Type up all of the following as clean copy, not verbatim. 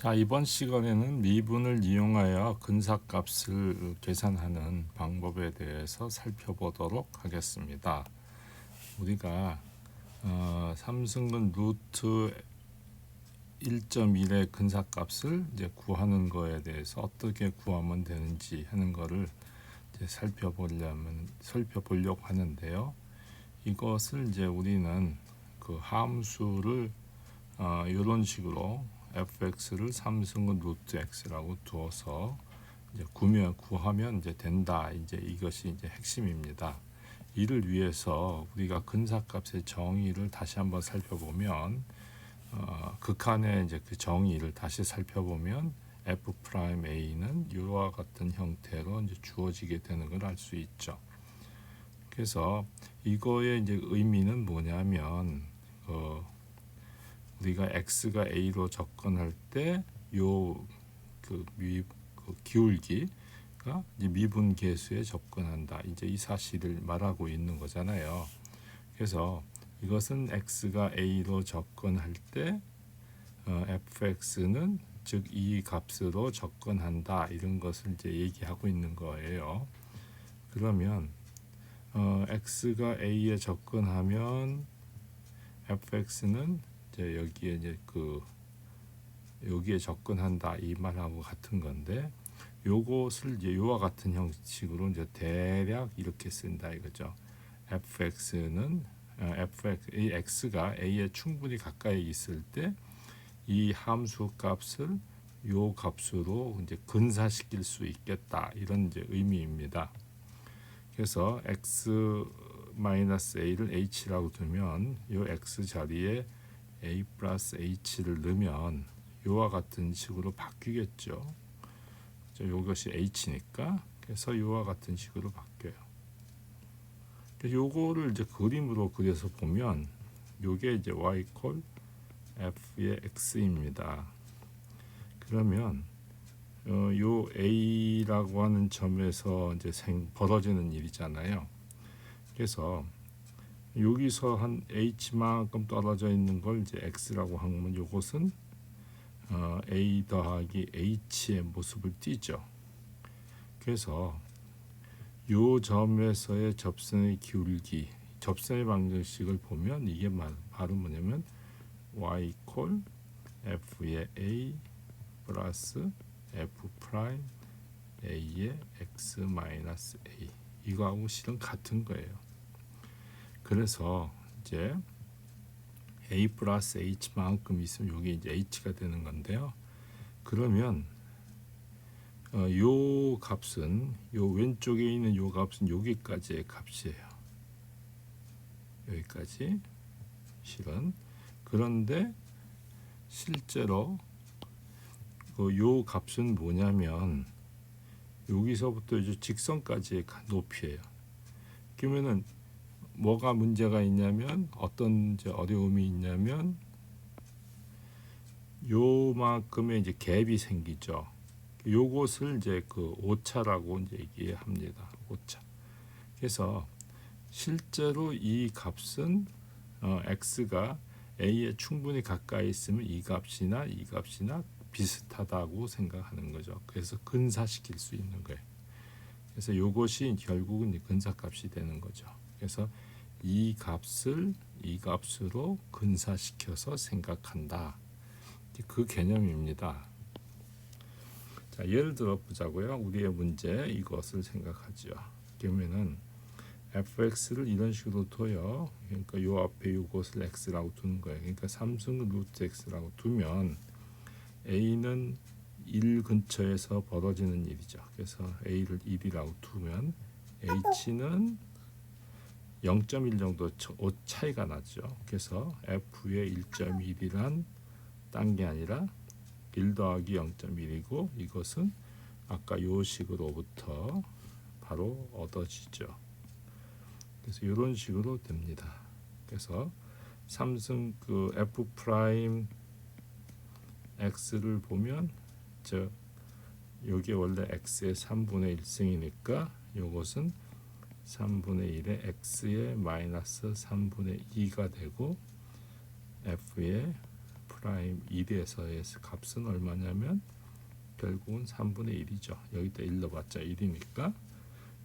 자, 이번 시간에는 미분을 이용하여 근사값을 계산하는 방법에 대해서 살펴보도록 하겠습니다. 우리가 삼승근 루트 1.1의 근사값을 이제 구하는 거에 대해서 어떻게 구하면 되는지 하는 거를 이제 살펴보려고 하는데요. 이것을 이제 우리는 그 함수를 이런 식으로 fx를 삼승근 루트 x라고 두어서 이제 구하면 이제 된다. 이제 이것이 이제 핵심입니다. 이를 위해서 우리가 근사값의 정의를 다시 한번 살펴보면 극한의 이제 그 정의를 다시 살펴보면 f 프라임 a는 이와 같은 형태로 이제 주어지게 되는 걸 알 수 있죠. 그래서 이거의 이제 의미는 뭐냐면 우리가 x가 a로 접근할 때 요 그 기울기가 이제 미분 계수에 접근한다. 이제 이 사실을 말하고 있는 거잖아요. 그래서 이것은 x가 a로 접근할 때 fx는 즉 이 값으로 접근한다. 이런 것을 이제 얘기하고 있는 거예요. 그러면 x가 a에 접근하면 fx는 이제 여기에 이제 여기에 접근한다 이 말하고 같은 건데, 요것을 이제 요와 같은 형식으로 이제 대략 이렇게 쓴다 이거죠. fx는 이 x가 a에 충분히 가까이 있을 때 이 함수 값을 요 값으로 이제 근사시킬 수 있겠다, 이런 이제 의미입니다. 그래서 x-a를 h라고 두면 요 x 자리에 a 플러스 h를 넣으면 요와 같은 식으로 바뀌겠죠. 이것이 h니까. 그래서 요와 같은 식으로 바뀌어요. 요거를 이제 그림으로 그려서 보면 요게 이제 y 콜 f의 x입니다. 그러면 요 a라고 하는 점에서 이제 벌어지는 일이잖아요. 그래서 여기서 한 h만큼 떨어져 있는 걸 이제 x라고 하면 요것은 a 더하기 h의 모습을 띠죠. 그래서 요 점에서의 접선의 기울기, 접선의 방정식을 보면 이게 바로 뭐냐면 y 콜 f의 a 플러스 f 프라임 a의 x 마이너스 a, 이거하고 실은 같은 거예요. 그래서 이제 a 플러스 h만큼 있으면 이게 이제 h가 되는 건데요. 그러면 요 값은 요 왼쪽에 있는 요 값은 여기까지의 값이에요. 여기까지 실은. 그런데 실제로 요 값은 뭐냐면 여기서부터 이제 직선까지의 높이예요. 그러면은 뭐가 문제가 있냐면, 어떤 이제 어려움이 있냐면 요만큼의 이제 갭이 생기죠. 요것을 이제 그 오차라고 이제 얘기합니다. 오차. 그래서 실제로 이 값은 x가 a에 충분히 가까이 있으면 이 값이나 비슷하다고 생각하는 거죠. 그래서 근사시킬 수 있는 거예요. 그래서 이것이 결국은 근사값이 되는 거죠. 그래서 이 값을 이 값으로 근사시켜서 생각한다. 그 개념입니다. 자, 예를 들어 보자고요. 우리의 문제 이것을 생각하죠. 그러면은 fx를 이런 식으로 둬요. 그러니까 요 앞에 이것을 x라고 두는 거예요. 그러니까 삼승 루트 x라고 두면 a는 1 근처에서 벌어지는 일이죠. 그래서 a를 1이라고 두면 h는 0.1 정도 차이가 나죠. 그래서 f의 1.1이란 딴 게 아니라 1 더하기 0.1이고, 이것은 아까 요 식으로부터 바로 얻어지죠. 그래서 이런 식으로 됩니다. 그래서 삼승 그 f 프라임 x를 보면 요게 원래 x의 3분의 1승이니까 요것은 3분의 1의 x의 마이너스 3분의 2가 되고, f의 프라임 1에서의 값은 얼마냐면 결국은 3분의 1이죠. 여기다 1 넣어봤자 1이니까.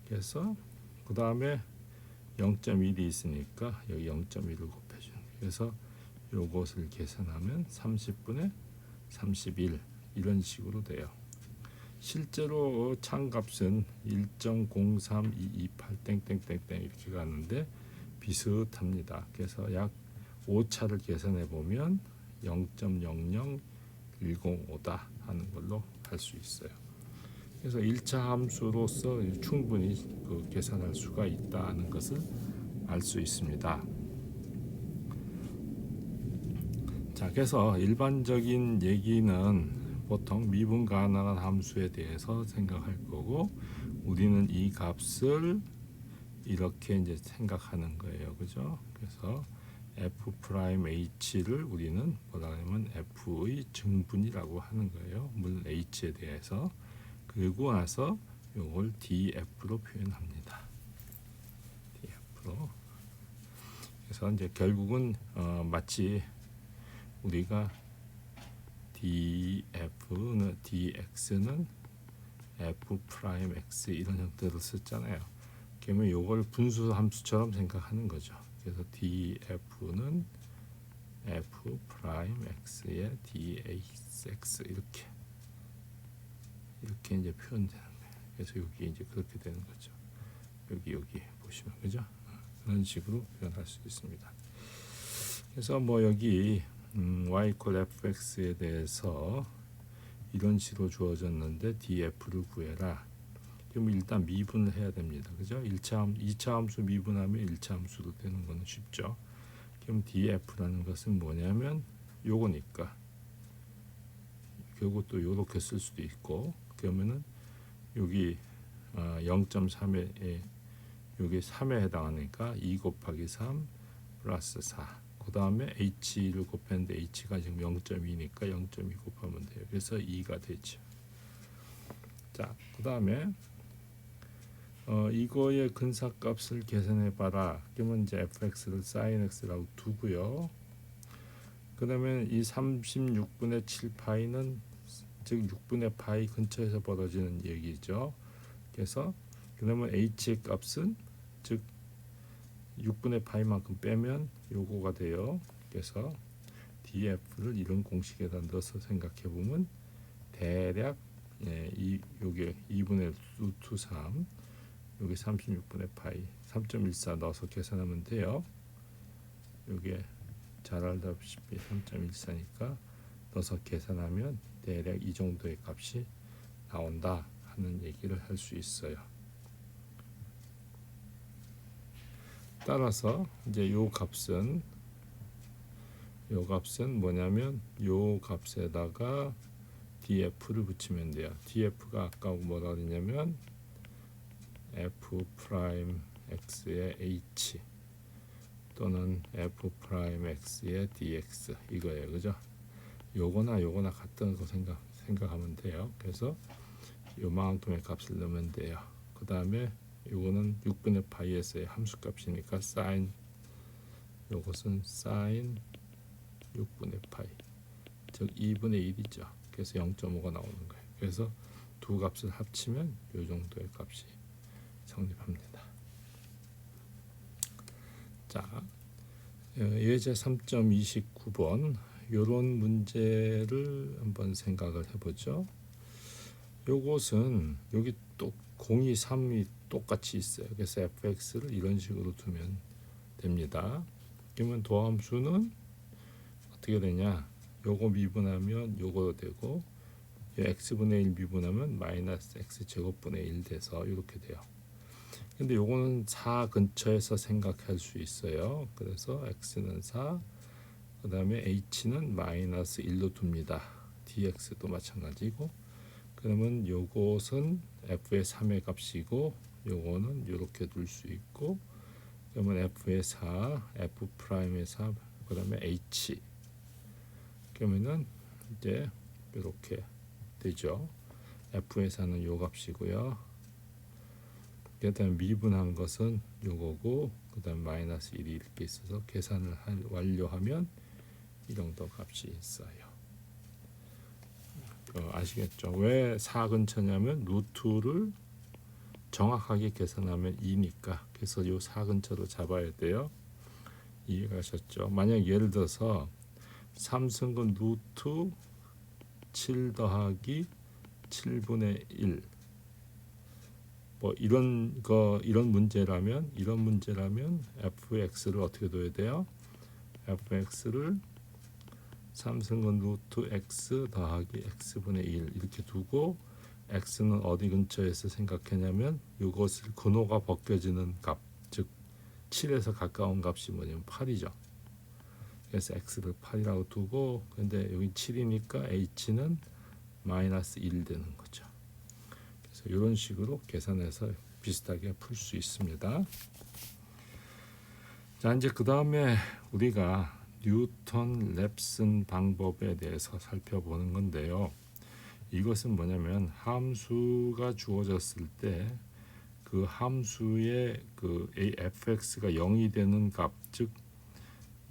그래서 그 다음에 0.1이 있으니까 여기 0.1을 곱해주는 거예요. 그래서 요것을 계산하면 30분의 31 이런 식으로 돼요. 실제로 창값은 1.03228 땡땡땡땡 이렇게 가는데 비슷합니다. 그래서 약 5차를 계산해 보면 0.00105다 하는 걸로 할 수 있어요. 그래서 1차 함수로서 충분히 계산할 수가 있다는 것을 알 수 있습니다. 자, 그래서 일반적인 얘기는 보통 미분 가능한 함수에 대해서 생각할 거고, 우리는 이 값을 이렇게 이제 생각하는 거예요, 그죠? 그래서 f 프라임 h를 우리는 뭐라 하냐면 f의 증분이라고 하는 거예요. 물론 h에 대해서. 그리고 나서 이걸 df로 표현합니다. df로. 그래서 이제 결국은 마치 우리가 df는 dx는 f 프라임 x 이런 형태로 썼잖아요. 그러면 이걸 분수 함수처럼 생각하는 거죠. 그래서 df는 f 프라임 x의 dx 이렇게 이제 표현되는 거예요. 그래서 여기 이제 그렇게 되는 거죠. 여기 보시면 그죠? 그런 식으로 표현할 수 있습니다. 그래서 뭐 여기 y equal fx에 대해서 이런 식으로 주어졌는데 df를 구해라. 그럼 일단 미분을 해야 됩니다. 그죠? 2차 함수 미분하면 1차 함수로 되는 거는 쉽죠. 그럼 df라는 것은 뭐냐면 요거니까. 요것도 요렇게 쓸 수도 있고, 그러면은 여기 0.3에 여기 3에 해당하니까 2 곱하기 3 플러스 4. 그 다음에 h를 곱했는데 h가 지금 0.2니까 0.2 곱하면 돼요. 그래서 2가 되죠. 자, 그 다음에 이거의 근사값을 계산해 봐라. 그러면 이제 fx를 sin x라고 두고요. 그 다음에 이 36분의 7 파이는 즉 6분의 파이 근처에서 벌어지는 얘기죠. 그래서 그러면 h의 값은 즉 6분의 파이만큼 빼면 요거가 돼요. 그래서 df를 이런 공식에다 넣어서 생각해 보면 대략 요게 2분의 루트 3 여기 36분의 파이 3.14 넣어서 계산하면 돼요. 요게 잘 알다시피 3.14니까 넣어서 계산하면 대략 이 정도의 값이 나온다 하는 얘기를 할 수 있어요. 따라서 이제 요 값은 뭐냐면 요 값에다가 df를 붙이면 돼요. df가 아까 뭐라 그랬냐면 f 프라임 x의 h 또는 f 프라임 x의 dx 이거예요, 그죠? 요거나 같은 거 생각하면 돼요. 그래서 요만큼의 값을 넣으면 돼요. 그 다음에 요거는 6분의 파이에서의 함수값이니까 sin 요것은 sin 6분의 파이 즉 2분의 1이죠. 그래서 0.5가 나오는 거예요. 그래서 두 값을 합치면 요 정도의 값이 성립합니다. 자, 예제 3.29번 요런 문제를 한번 생각을 해보죠. 요것은 여기 또 0, 2, 3이 똑같이 있어요. 그래서 fx를 이런 식으로 두면 됩니다. 그러면 도함수는 어떻게 되냐? 요거 미분하면 요거 되고 x분의 1 미분하면 마이너스 x 제곱분의 1 돼서 이렇게 돼요. 근데 요거는 4 근처에서 생각할 수 있어요. 그래서 x는 4, 그 다음에 h는 마이너스 1로 둡니다. dx도 마찬가지고, 그러면 요것은 f의 3의 값이고 요거는 이렇게 둘 수 있고, 그러면 f의 4, f 프라임의 4, 그 다음에 h 그러면은 이제 이렇게 되죠. f의 4는 요 값이고요. 그 다음에 미분한 것은 요거고, 그 다음에 마이너스 1이 이렇게 있어서 계산을 완료하면 이 정도 값이 있어요. 아시겠죠? 왜 4 근처냐면 루트를 정확하게 계산하면 2니까. 그래서 요 4 근처로 잡아야 돼요. 이해가셨죠? 만약 예를 들어서 3승근 루트 7 더하기 7분의 1 뭐 이런 문제라면 fx를 어떻게 둬야 돼요? fx를 3승근 루트 x 더하기 x분의 1 이렇게 두고 x는 어디 근처에서 생각했냐면 이것을 근호가 벗겨지는 값, 즉 7에서 가까운 값이 뭐냐면 8이죠. 그래서 x를 8이라고 두고 근데 여기 7이니까 h는 마이너스 1 되는 거죠. 그래서 이런 식으로 계산해서 비슷하게 풀 수 있습니다. 자, 이제 그 다음에 우리가 뉴턴 랩슨 방법에 대해서 살펴보는 건데요. 이것은 뭐냐면 함수가 주어졌을 때 그 함수의 그 fx가 0이 되는 값, 즉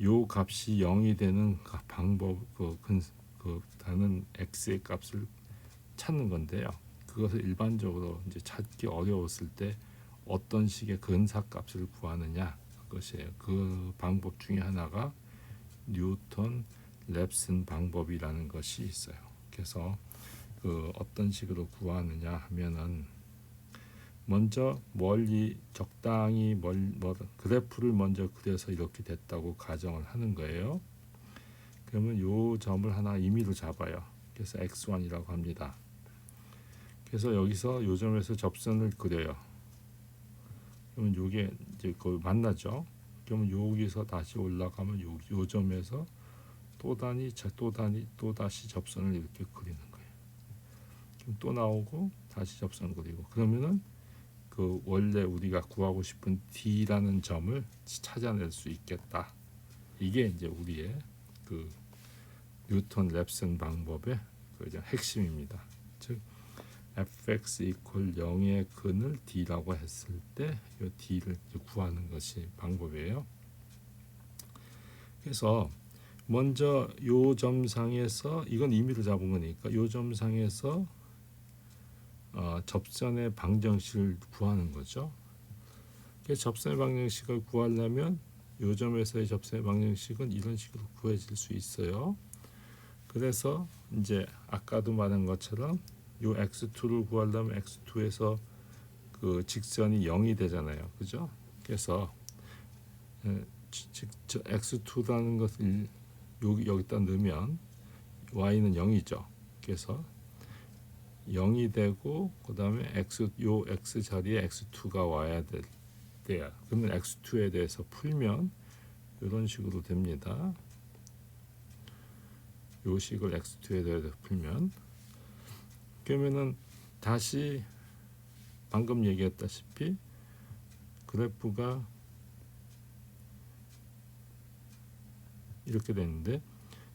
요 값이 0이 되는 방법 다는 x의 값을 찾는 건데요. 그것을 일반적으로 이제 찾기 어려웠을 때 어떤 식의 근사값을 구하느냐 그것이에요. 그 방법 중에 하나가 뉴턴 랩슨 방법이라는 것이 있어요. 그래서 그 어떤 식으로 구하느냐 하면은 먼저 멀리 적당히 그래프를 먼저 그려서 이렇게 됐다고 가정을 하는 거예요. 그러면 요 점을 하나 임의로 잡아요. 그래서 x1이라고 합니다. 그래서 여기서 요 점에서 접선을 그려요. 그러면 요게 이제 거의 만나죠. 그러면 여기서 다시 올라가면 요 점에서 또 다시 접선을 이렇게 그리는 거예요. 그럼 또 나오고 다시 접선 그리고 그러면은 그 원래 우리가 구하고 싶은 D라는 점을 찾아낼 수 있겠다. 이게 이제 우리의 그 뉴턴 랩슨 방법의 그 핵심입니다. 즉 fx 이퀄 0의 근을 D라고 했을 때 이 D를 구하는 것이 방법이에요. 그래서 먼저 요 점상에서 이건 임의로 잡은 거니까 요 점상에서 접선의 방정식을 구하는 거죠. 그래서 접선의 방정식을 구하려면 요 점에서의 접선의 방정식은 이런 식으로 구해질 수 있어요. 그래서 이제 아까도 말한 것처럼 요 x2를 구하려면 x2에서 그 직선이 0이 되잖아요. 그죠? 그래서 x2라는 것을 여기다 넣으면 y는 0이죠. 그래서 0이 되고 그 다음에 요 x 자리에 x2가 와야 돼요. 그러면 x2에 대해서 풀면 이런 식으로 됩니다. 요 식을 x2에 대해서 풀면 그러면은 다시 방금 얘기했다시피 그래프가 이렇게 되는데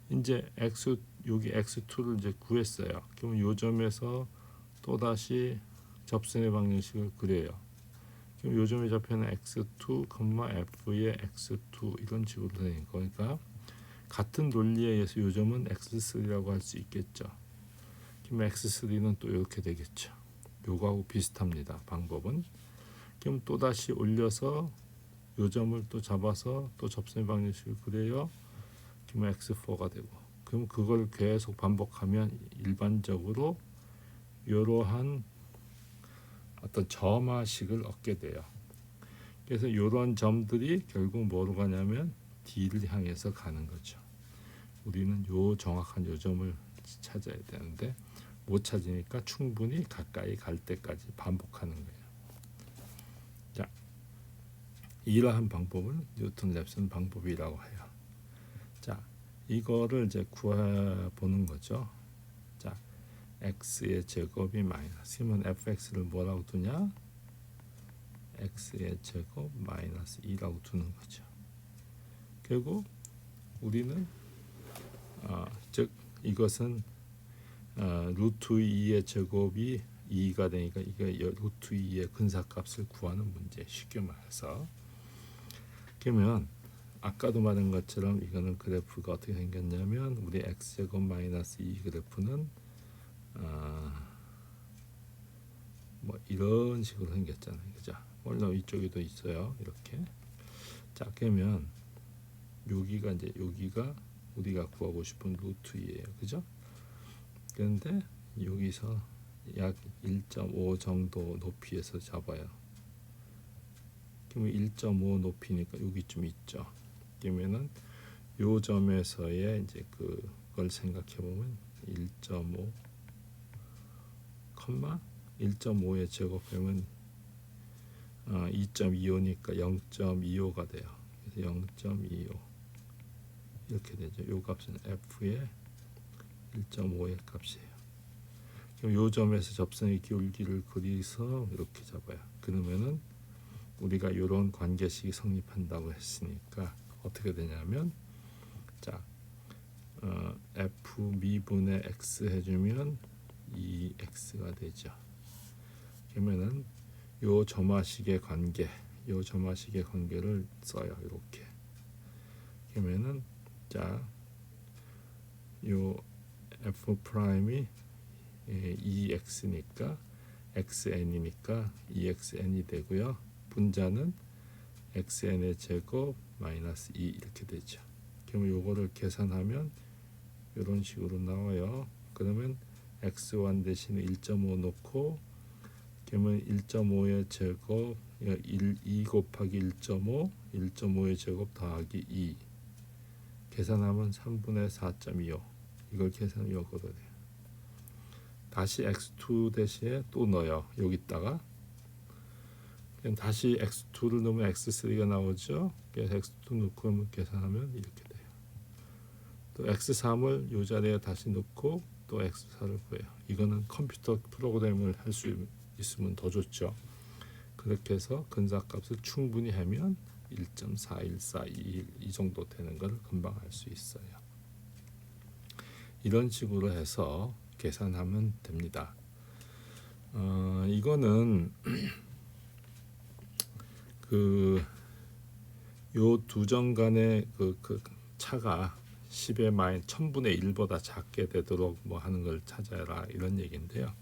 이제 여기 x2를 이제 구했어요. 그러면 요 점에서 또 다시 접선의 방정식을 그려요. 그럼 요 점에 잡혀있는 x2, f의 x2 이런 식으로 되는 거니까 같은 논리에 의해서 요 점은 x3라고 할 수 있겠죠. 그럼 x3는 또 이렇게 되겠죠. 요거하고 비슷합니다. 방법은. 그럼 또 다시 올려서 요 점을 또 잡아서 또 접선의 방정식을 그려요. 그러면 x4가 되고 그럼 그걸 계속 반복하면 일반적으로 이러한 어떤 점화식을 얻게 돼요. 그래서 이런 점들이 결국 뭐로 가냐면 D를 향해서 가는 거죠. 우리는 요 정확한 요 점을 찾아야 되는데 못 찾으니까 충분히 가까이 갈 때까지 반복하는 거예요. 자, 이러한 방법을 뉴턴 랩슨 방법이라고 해요. 자, 이거를 이제 구해 보는 거죠. 자, x의 제곱이 마이너스 그러면 fx를 뭐라고 두냐? x의 제곱 마이너스 2라고 두는 거죠. 결국 우리는 즉 이것은 루트 2의 제곱이 2가 되니까 이게 루트 2의 근사값을 구하는 문제 쉽게 말해서 그러면 아까도 말한 것처럼 이거는 그래프가 어떻게 생겼냐면 우리 x제곱 마이너스 2 그래프는 뭐 이런 식으로 생겼잖아요. 그죠? 물론 이쪽에도 있어요. 이렇게. 자, 그러면 여기가 이제 여기가 우리가 구하고 싶은 루트 2예요. 그죠? 그런데 여기서 약 1.5 정도 높이에서 잡아요. 그러면 1.5 높이니까 여기쯤 있죠. 그러면은 요 점에서의 이제 그걸 생각해 보면 1.5, 1.5의 제곱하면 2.25니까 0.25가 돼요. 그래서 0.25 이렇게 되죠. 요 값은 f의 1.5의 값이에요. 그럼 요 점에서 접선의 기울기를 그리서 이렇게 잡아요. 그러면은 우리가 이런 관계식이 성립한다고 했으니까 어떻게 되냐면 자 f 미분의 x 해주면 2x가 되죠. 그러면은 요 점화식의 관계를 써요. 이렇게. 그러면은 자 요 f 프라임이 2x니까 xn이니까 2xn이 되고요. 분자는 xn의 제곱 마이너스 2 이렇게 되죠. 그러면 요거를 계산하면 이런 식으로 나와요. 그러면 x1 대신에 1.5 놓고 그러면 1.5의 제곱 2 곱하기 1.5 1.5의 제곱 더하기 2 계산하면 3분의 4.25 이걸 계산하면 요거로 돼요. 다시 x2 대신에 또 넣어요. 여기다가 다시 x2를 넣으면 x3가 나오죠. 그래서 x2 넣고 계산하면 이렇게 돼요. 또 x3을 이 자리에 다시 넣고 또 x4를 구해요. 이거는 컴퓨터 프로그램을 할 수 있으면 더 좋죠. 그렇게 해서 근사값을 충분히 하면 1.41421 이 정도 되는 걸 금방 알 수 있어요. 이런 식으로 해서 계산하면 됩니다. 이거는 요 두 점 간의 그 차가 10의 마인 1000분의 1보다 작게 되도록 뭐 하는 걸 찾아라 이런 얘기인데요.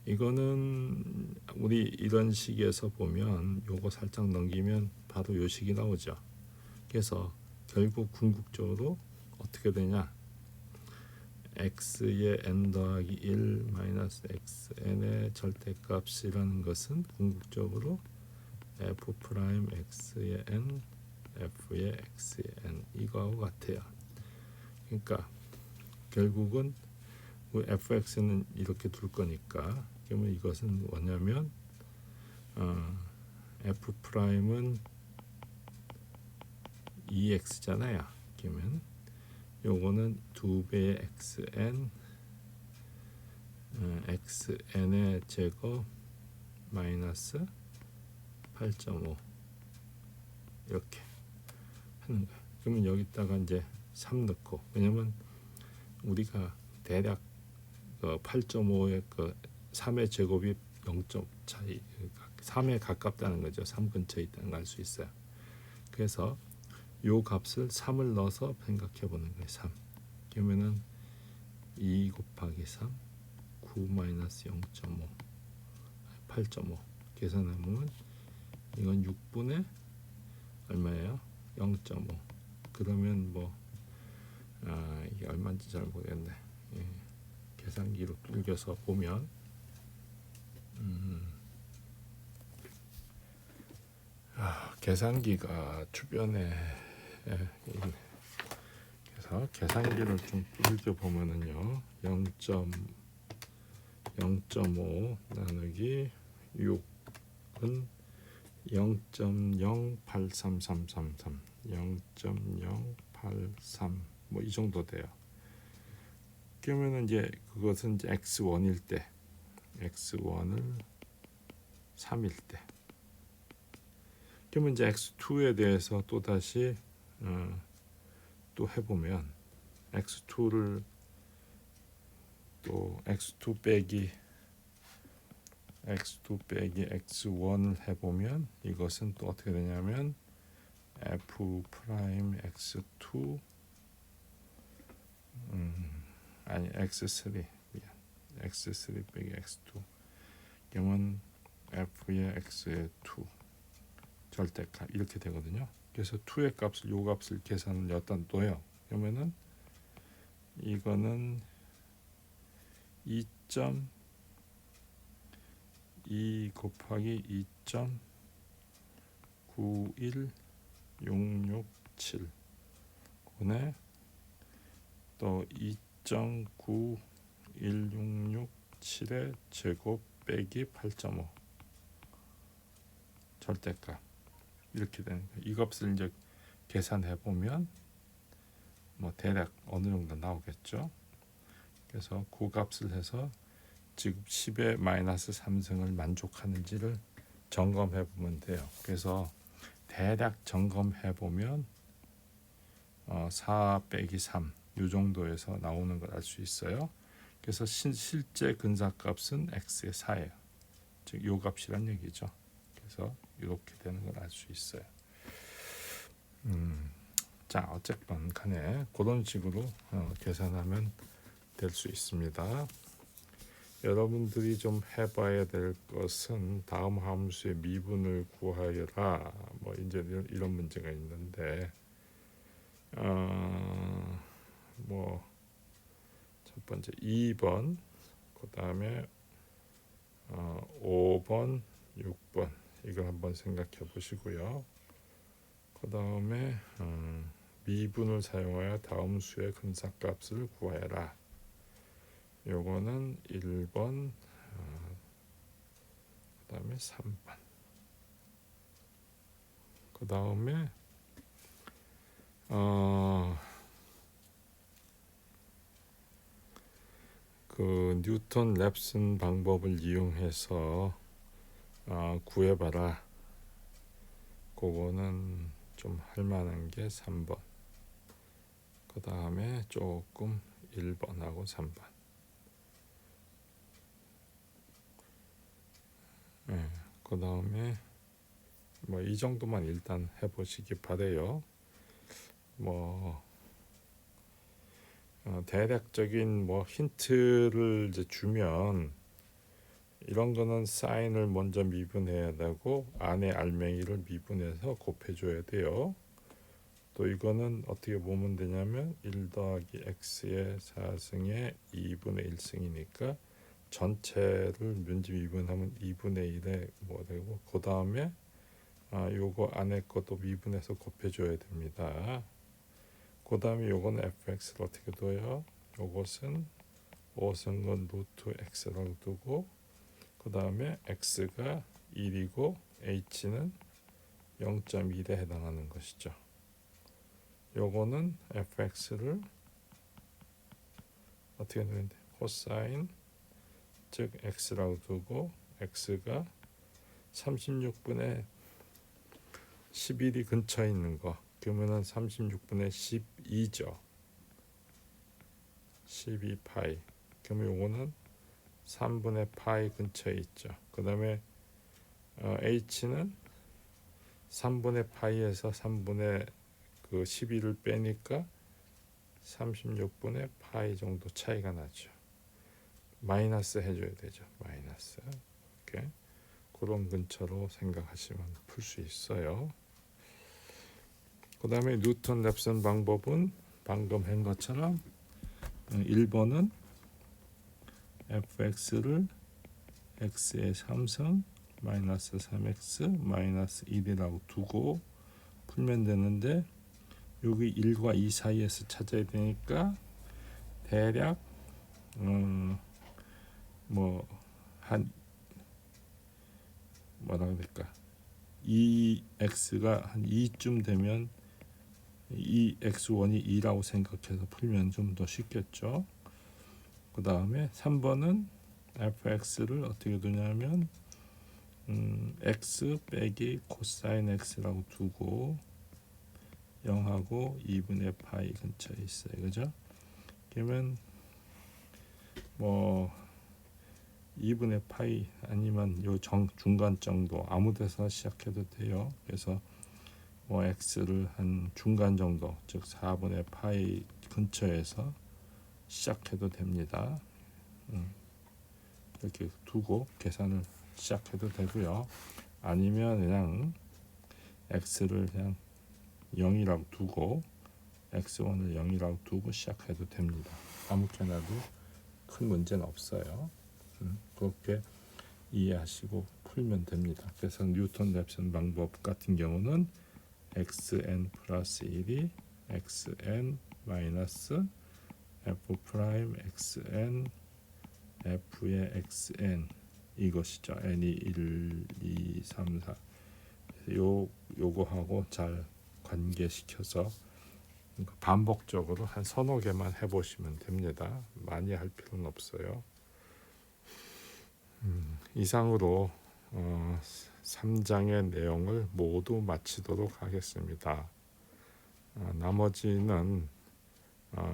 이거는 우리 이런 식에서 보면 요거 살짝 넘기면 바로 요 식이 나오죠. 그래서 결국 궁극적으로 어떻게 되냐? x의 n 더하기 1 마이너스 xn의 절대값이라는 것은 궁극적으로 f 프라임 x의 n f의 x의 n 이거하고 같아요. 그러니까 결국은 fx는 이렇게 둘 거니까 그러면 이것은 뭐냐면 f 프라임은 2x잖아요. 그러면 요거는 2배의 xn xn의 제곱 마이너스 8.5 이렇게 하는 거예요. 그러면 여기다가 이제 3 넣고 왜냐면 우리가 대략 8.5의 3의 제곱이 0점 차이 3에 가깝다는 거죠. 3 근처에 있다는 걸 알 수 있어요. 그래서 요 값을 3을 넣어서 생각해 보는 거예요. 3 그러면은 2 곱하기 3 9 마이너스 0.5 8.5 계산하면 이건 6분의 얼마예요? 0.5 그러면 뭐 이게 얼마인지 잘 모르겠네. 예, 계산기로 뚫겨서 보면 계산기가 주변에 있네. 그래서 계산기를 좀 뚫겨 보면은요 0.5 나누기 6은 0.083333 0.083 뭐 이 정도 돼요. 그러면은 이제 그것은 이제 x1일 때 x1을 3일 때 그러면 이제 x2에 대해서 또 다시 또 해보면 x2를 또 x2 빼기 x1을 해보면 이것은 또 어떻게 되냐면 f 프라임 x2 아니 x3 미안 x3 빼기 x2 그러면 f의 x의 2 절대값 이렇게 되거든요. 그래서 2의 값을 요 값을 계산을 여기다 둬요. 그러면은 이거는 2.2 곱하기 2.91667 분의 또 2.91667의 제곱 빼기 8.5 절대값 이렇게 되는 거예요. 이 값을 이제 계산해 보면 뭐 대략 어느 정도 나오겠죠. 그래서 그 값을 해서 지금 10의 마이너스 3승을 만족하는지를 점검해 보면 돼요. 그래서 대략 점검해 보면 4 빼기 3 이 정도에서 나오는 걸 알 수 있어요. 그래서 실제 근사값은 x의 4예요. 즉 요 값이란 얘기죠. 그래서 이렇게 되는 걸 알 수 있어요. 자 어쨌건 간에 그런 식으로 계산하면 될 수 있습니다. 여러분들이 좀 해봐야 될 것은 다음 함수의 미분을 구하여라 뭐 이제 이런 문제가 있는데 뭐 첫 번째 2번 그 다음에 5번 6번 이걸 한번 생각해 보시고요. 그 다음에 미분을 사용하여 다음 수의 근사값을 구하여라. 요거는 1번 그 다음에 3번 그 다음에 그 뉴턴 랩슨 방법을 이용해서 구해봐라. 그거는 좀 할만한 게 3번 그 다음에 조금 1번하고 3번 그 다음에 뭐 이 정도만 일단 해보시기 바래요. 뭐 대략적인 뭐 힌트를 이제 주면 이런 거는 사인을 먼저 미분해야 되고 안에 알맹이를 미분해서 곱해줘야 돼요. 또 이거는 어떻게 보면 되냐면 1 더하기 x의 4승의 2분의 1승이니까 전체를 면지 미분하면 2분의 1에 뭐 되고 그 다음에 요거 안에 것도 미분해서 곱해줘야 됩니다. 그 다음에 요거는 fx를 어떻게 둬요? 요것은 5승근 루트 x라고 두고 그 다음에 x가 1이고 h는 0.1에 해당하는 것이죠. 요거는 fx를 어떻게 되는데 코사인 즉 x라고 두고 x가 36분의 11이 근처에 있는 거 그러면은 36분의 12죠. 12파이 그러면 요거는 3분의 파이 근처에 있죠. 그 다음에 h는 3분의 파이에서 3분의 그 12를 빼니까 36분의 파이 정도 차이가 나죠. 마이너스 해줘야 되죠. 마이너스 이렇게 그런 근처로 생각하시면 풀 수 있어요. 그 다음에 뉴턴 랩슨 방법은 방금 한 것처럼 1번은 fx를 x의 3승 마이너스 3x 마이너스 1이라고 두고 풀면 되는데 여기 1과 2 사이에서 찾아야 되니까 대략 뭐 한 뭐라 그럴까 2x가 한 2쯤 되면 이 x1이 2라고 생각해서 풀면 좀 더 쉽겠죠. 그 다음에 3번은 fx를 어떻게 두냐면 x 빼기 코사인 x라고 두고 0하고 2분의 파이 근처에 있어요. 그죠? 그러면 뭐 2분의 파이 아니면 요 중간 정도 아무 데서 시작해도 돼요. 그래서 x를 한 중간 정도, 즉 4분의 파이 근처에서 시작해도 됩니다. 이렇게 두고 계산을 시작해도 되고요. 아니면 그냥 x를 그냥 0이라고 두고 x1을 0이라고 두고 시작해도 됩니다. 아무렇게나도 큰 문제는 없어요. 그렇게 이해하시고 풀면 됩니다. 그래서 뉴턴 랩선 방법 같은 경우는 xn 플러스 1이 xn 마이너스 f 프라임 xn f의 xn 이것이죠. n이 1, 2, 3, 4 요거하고 잘 관계시켜서 반복적으로 한 서너 개만 해보시면 됩니다. 많이 할 필요는 없어요. 이상으로 3장의 내용을 모두 마치도록 하겠습니다. 나머지는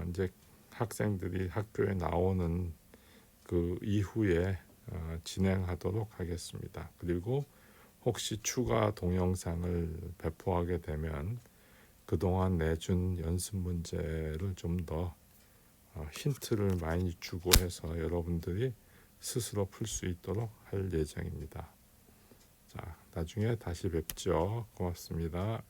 이제 학생들이 학교에 나오는 그 이후에 진행하도록 하겠습니다. 그리고 혹시 추가 동영상을 배포하게 되면 그동안 내준 연습 문제를 좀 더 힌트를 많이 주고 해서 여러분들이 스스로 풀 수 있도록 할 예정입니다. 자, 나중에 다시 뵙죠. 고맙습니다.